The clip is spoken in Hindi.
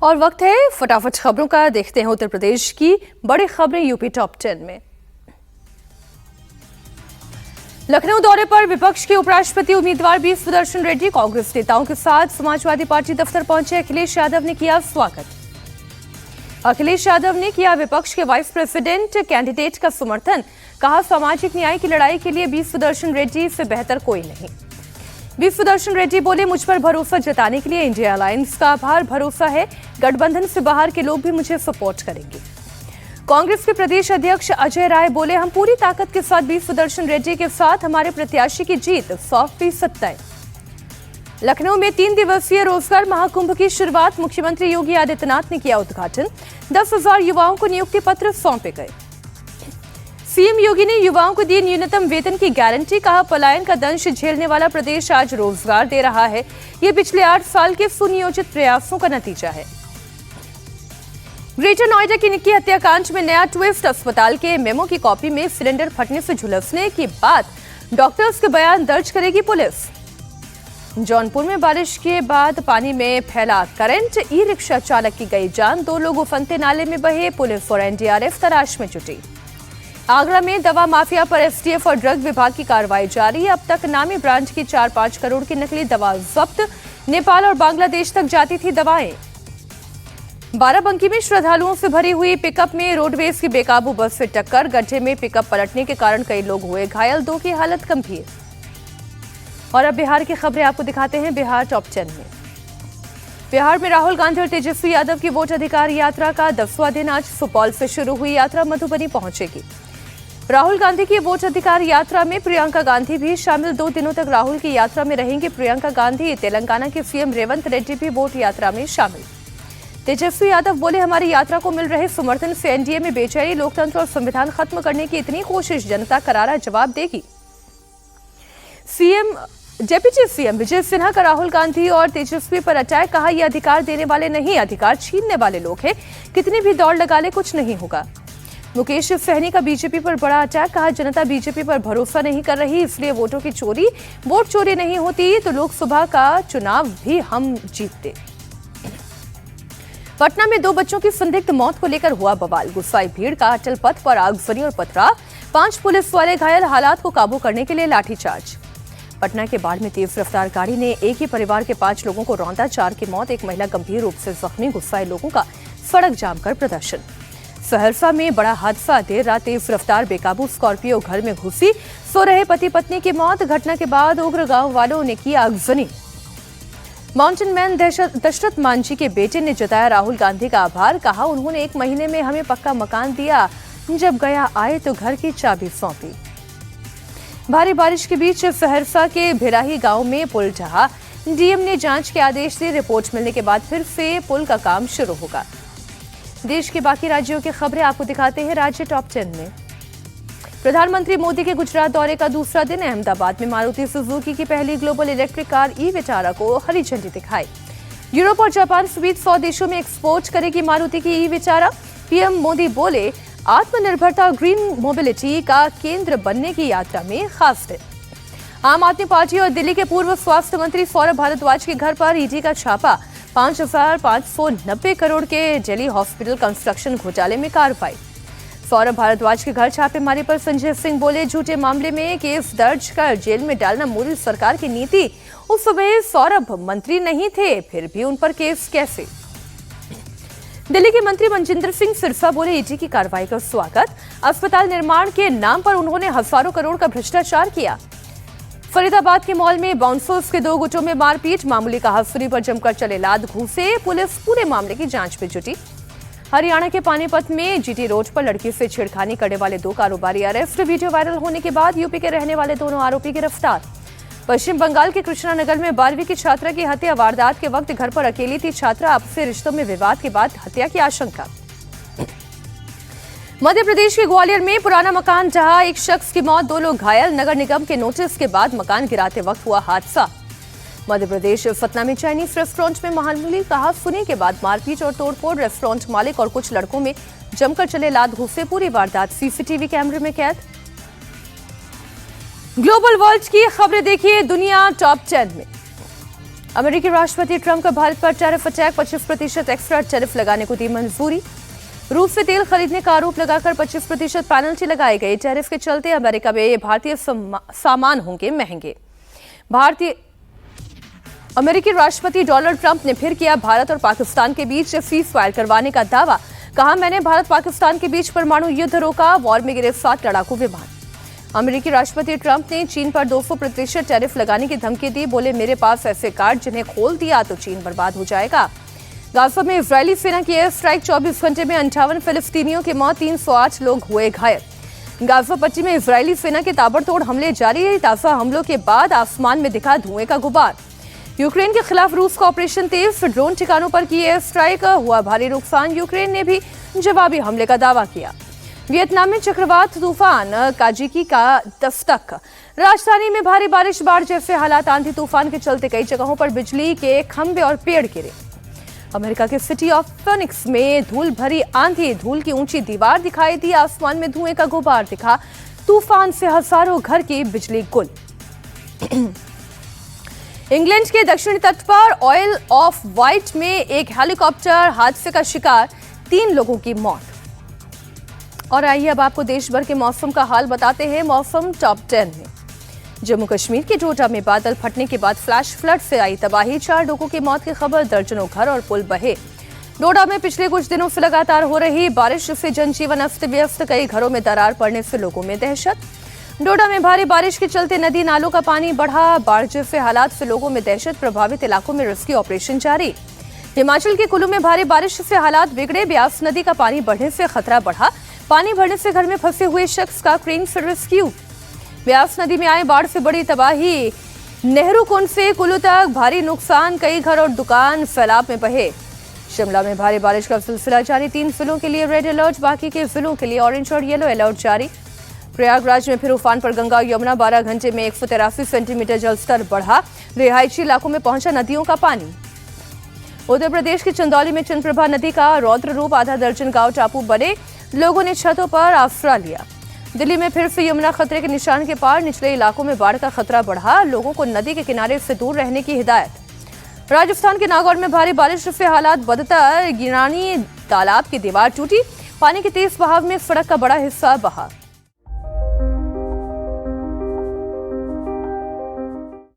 और वक्त है फटाफट खबरों का। देखते हैं उत्तर प्रदेश की बड़ी खबरें यूपी टॉप 10 में। लखनऊ दौरे पर विपक्ष के उपराष्ट्रपति उम्मीदवार बी सुदर्शन रेड्डी कांग्रेस नेताओं के साथ समाजवादी पार्टी दफ्तर पहुंचे। अखिलेश यादव ने किया स्वागत। अखिलेश यादव ने किया विपक्ष के वाइस प्रेसिडेंट कैंडिडेट का समर्थन। कहा, सामाजिक न्याय की लड़ाई के लिए बी सुदर्शन रेड्डी से बेहतर कोई नहीं। बी सुदर्शन रेड्डी बोले, मुझ पर भरोसा जताने के लिए इंडिया अलायंस का आभार। भरोसा है गठबंधन से बाहर के लोग भी मुझे सपोर्ट करेंगे। कांग्रेस के प्रदेश अध्यक्ष अजय राय बोले, हम पूरी ताकत के साथ बी सुदर्शन रेड्डी के साथ हमारे प्रत्याशी की जीत 100% तय। लखनऊ में 3 दिवसीय रोजगार महाकुंभ की शुरुआत। मुख्यमंत्री योगी आदित्यनाथ ने किया उद्घाटन। 10,000 युवाओं को नियुक्ति पत्र सौंपे गए। सीएम योगी ने युवाओं को दी न्यूनतम वेतन की गारंटी। कहा, पलायन का दंश झेलने वाला प्रदेश आज रोजगार दे रहा है। ये पिछले 8 साल के सुनियोजित प्रयासों का नतीजा है। ग्रेटर नोएडा की निक्की हत्याकांड में नया ट्विस्ट। अस्पताल के मेमो की कॉपी में सिलेंडर फटने से झुलसने की बात डॉक्टर्स के बयान दर्ज करेगी पुलिस। जौनपुर में बारिश के बाद पानी में फैला करंट। ई रिक्शा चालक की गई जान। 2 लोग उफनते नाले में बहे। पुलिस और एनडीआरएफ तलाश में जुटी। आगरा में दवा माफिया पर एसटीएफ और ड्रग विभाग की कार्रवाई जारी। अब तक नामी ब्रांड की 4-5 करोड़ की नकली दवा जब्त। नेपाल और बांग्लादेश तक जाती थी दवाएं। बाराबंकी में श्रद्धालुओं से भरी हुई पिकअप में रोडवेज की बेकाबू बस से टक्कर। गड्ढे में पिकअप पलटने के कारण कई लोग हुए घायल। 2 की हालत गंभीर। और अब बिहार की खबरें आपको दिखाते हैं बिहार टॉप 10 में। बिहार में राहुल गांधी और तेजस्वी यादव की वोट अधिकार यात्रा का 10वां दिन आज सुपौल से शुरू हुई। यात्रा मधुबनी पहुंचेगी। राहुल गांधी की वोट अधिकार यात्रा में प्रियंका गांधी भी शामिल। 2 दिनों तक राहुल की यात्रा में रहेंगे प्रियंका गांधी। तेलंगाना के सीएम रेवंत रेड्डी भी वोट यात्रा में शामिल। तेजस्वी यादव बोले, हमारी यात्रा को मिल रहे समर्थन से एनडीए में बेचैनी, लोकतंत्र और संविधान खत्म करने की इतनी कोशिश जनता करारा जवाब देगी। डेप्यूटी सीएम विजय सिन्हा का राहुल गांधी और तेजस्वी पर अटैक। कहा, यह अधिकार देने वाले नहीं, अधिकार छीनने वाले लोग हैं। कितनी भी दौड़ लगा ले कुछ नहीं होगा। मुकेश सहनी का बीजेपी पर बड़ा अटैक। कहा, जनता बीजेपी पर भरोसा नहीं कर रही, इसलिए वोटों की चोरी। वोट चोरी नहीं होती तो लोकसभा का चुनाव भी हम जीतते। पटना में 2 बच्चों की संदिग्ध मौत को लेकर हुआ बवाल। गुस्साई भीड़ का अटल पथ पर आगजनी और पथराव। 5 पुलिस वाले घायल। हालात को काबू करने के लिए लाठीचार्ज। पटना के बाढ़ में तेज रफ्तार गाड़ी ने एक ही परिवार के 5 लोगों को रौंदा। 4 की मौत, एक महिला गंभीर रूप से जख्मी। गुस्साए लोगों का सड़क जाम कर प्रदर्शन। सहरसा में बड़ा हादसा। देर रात तेज रफ्तार बेकाबू स्कॉर्पियो घर में घुसी। सो रहे पति पत्नी की मौत। घटना के बाद उग्र गांव वालों ने की आगजनी। माउंटेन मैन दशरथ मांझी के बेटे ने जताया राहुल गांधी का आभार। कहा, उन्होंने 1 महीने में हमें पक्का मकान दिया। जब गया आए तो घर की चाबी सौंपी। भारी बारिश के बीच सहरसा के भिराही गांव में पुल ढहा। डीएम ने जांच के आदेश दिए। रिपोर्ट मिलने के बाद फिर से पुल का काम शुरू होगा। देश के बाकी राज्यों की खबरें आपको दिखाते हैं राज्य टॉप 10 में। प्रधानमंत्री मोदी के गुजरात दौरे का दूसरा दिन। अहमदाबाद में मारुति सुजुकी की पहली global electric car e Vitara को हरी झंडी दिखाई। यूरोप और जापान समेत 100 देशों में एक्सपोर्ट करेगी मारुति की ई विटारा। पीएम मोदी बोले, आत्मनिर्भरता और ग्रीन मोबिलिटी का केंद्र बनने की यात्रा में खास दिन। आम आदमी पार्टी और दिल्ली के पूर्व स्वास्थ्य मंत्री सौरभ भारद्वाज के घर पर ईडी का छापा। 5,590 करोड़ के दिल्ली हॉस्पिटल कंस्ट्रक्शन घोटाले में कार्रवाई। सौरभ भारद्वाज के घर छापेमारी पर संजय सिंह बोले, झूठे मामले में केस दर्ज कर जेल में डालना मोदी सरकार की नीति। उस समय सौरभ मंत्री नहीं थे, फिर भी उन पर केस कैसे। दिल्ली के मंत्री मनजिंदर सिंह सिरसा बोले, ईडी की कार्रवाई का स्वागत। अस्पताल निर्माण के नाम पर उन्होंने हजारों करोड़ का भ्रष्टाचार किया। फरीदाबाद के मॉल में बाउंसर्स के 2 गुटों में मारपीट। मामूली कहासुनी पर जमकर चले लात घूसे। पुलिस पूरे मामले की जांच में जुटी। हरियाणा के पानीपत में जीटी रोड पर लड़की से छेड़खानी करने वाले 2 कारोबारी अरेस्ट। वीडियो वायरल होने के बाद यूपी के रहने वाले दोनों आरोपी गिरफ्तार। पश्चिम बंगाल के कृष्णानगर में 12वीं की छात्रा की हत्या। वारदात के वक्त घर पर अकेली थी छात्रा। आपसी रिश्तों में विवाद के बाद हत्या की आशंका। मध्य प्रदेश के ग्वालियर में पुराना मकान ढहा। 1 शख्स की मौत, 2 लोग घायल। नगर निगम के नोटिस के बाद मकान गिराते वक्त हुआ हादसा। मध्य प्रदेश सतना में चाइनीज रेस्टोरेंट में मामूली कहासुनी के बाद मारपीट और तोड़फोड़। रेस्टोरेंट मालिक और कुछ लड़कों में जमकर चले लात घूसे। पूरी वारदात सीसीटीवी कैमरे में कैद। ग्लोबल वर्ल्ड की खबरें देखिए दुनिया टॉप 10 में। अमेरिकी राष्ट्रपति ट्रंप का भारत पर टैरिफ अटैक, 25% एक्स्ट्रा टैरिफ लगाने को दी मंजूरी। रूस से तेल खरीदने का आरोप लगाकर 25% पेनल्टी लगाई गई। टैरिफ के चलते अमेरिका में भारतीय सामान होंगे महंगे। अमेरिकी राष्ट्रपति डोनाल्ड ट्रंप ने फिर किया भारत और पाकिस्तान के बीच सीजफायर करवाने का दावा। कहा, मैंने भारत पाकिस्तान के बीच परमाणु युद्ध रोका, वॉर में गिरे 7 लड़ाकू विमान। अमेरिकी राष्ट्रपति ट्रंप ने चीन पर 200% टैरिफ लगाने की धमकी दी। बोले, मेरे पास ऐसे कार्ड जिन्हें खोल दिया तो चीन बर्बाद हो जाएगा। गाजा में इजरायली सेना की एयर स्ट्राइक, 24 घंटे में 58 फिलिस्तीनियों की मौत, 308 लोग हुए घायल। गाजा पट्टी में इजरायली सेना के ताबड़तोड़ हमले जारी है। ताज़ा हमलों के बाद आसमान में दिखा धुएं का गुबार। यूक्रेन के खिलाफ रूस का ऑपरेशन तेज, ड्रोन ठिकानों पर की एयर स्ट्राइक, हुआ भारी नुकसान। यूक्रेन ने भी जवाबी हमले का दावा किया। वियतनाम में चक्रवात तूफान काजिकी का दस्तक, राजधानी में भारी बारिश, बाढ़ जैसे हालात। आंधी तूफान के चलते कई जगहों पर बिजली के खंभे और पेड़ गिरे। अमेरिका के सिटी ऑफ फिनिक्स में धूल भरी आंधी, धूल की ऊंची दीवार दिखाई दी, आसमान में धुएं का गुबार दिखा। तूफान से हजारों घर की बिजली गुल। इंग्लैंड के दक्षिणी तट पर ऑयल ऑफ वाइट में एक हेलीकॉप्टर हादसे का शिकार, 3 लोगों की मौत। और आइए अब आपको देश भर के मौसम का हाल बताते हैं। मौसम टॉप 10 में जम्मू कश्मीर के डोडा में बादल फटने के बाद फ्लैश फ्लड से आई तबाही, 4 लोगों की मौत की खबर, दर्जनों घर और पुल बहे। डोडा में पिछले कुछ दिनों से लगातार हो रही बारिश से जनजीवन अस्त व्यस्त, कई घरों में दरार पड़ने से लोगों में दहशत। डोडा में भारी बारिश के चलते नदी नालों का पानी बढ़ा, बाढ़ जैसे हालात से लोगों में दहशत, प्रभावित इलाकों में रेस्क्यू ऑपरेशन जारी। हिमाचल के कुल्लू में भारी बारिश से हालात बिगड़े, ब्यास नदी का पानी बढ़ने से खतरा बढ़ा, पानी भरने से घर में फंसे हुए शख्स का क्रेन से रेस्क्यू। ब्यास नदी में आए बाढ़ से बड़ी तबाही, नेहरू कुंड से कुल्लू तक भारी नुकसान, कई घर और दुकान सैलाब में बहे। शिमला में भारी बारिश का सिलसिला जारी, 3 जिलों के लिए रेड अलर्ट, बाकी के जिलों के लिए ऑरेंज और येलो अलर्ट जारी। प्रयागराज में फिर उफान पर गंगा यमुना, 12 घंटे में 183 सेंटीमीटर जलस्तर बढ़ा, रिहायशी इलाकों में पहुंचा नदियों का पानी। उत्तर प्रदेश के चंदौली में चंद्रप्रभा नदी का रौद्र रूप, आधा दर्जन गांव टापू बने, लोगों ने छतों पर आसरा लिया। दिल्ली में फिर से यमुना खतरे के निशान के पार, निचले इलाकों में बाढ़ का खतरा बढ़ा, लोगों को नदी के किनारे से दूर रहने की हिदायत। राजस्थान के नागौर में भारी बारिश से हालात बदतर, गिरानी तालाब की दीवार टूटी, पानी के तेज बहाव में सड़क का बड़ा हिस्सा बहा।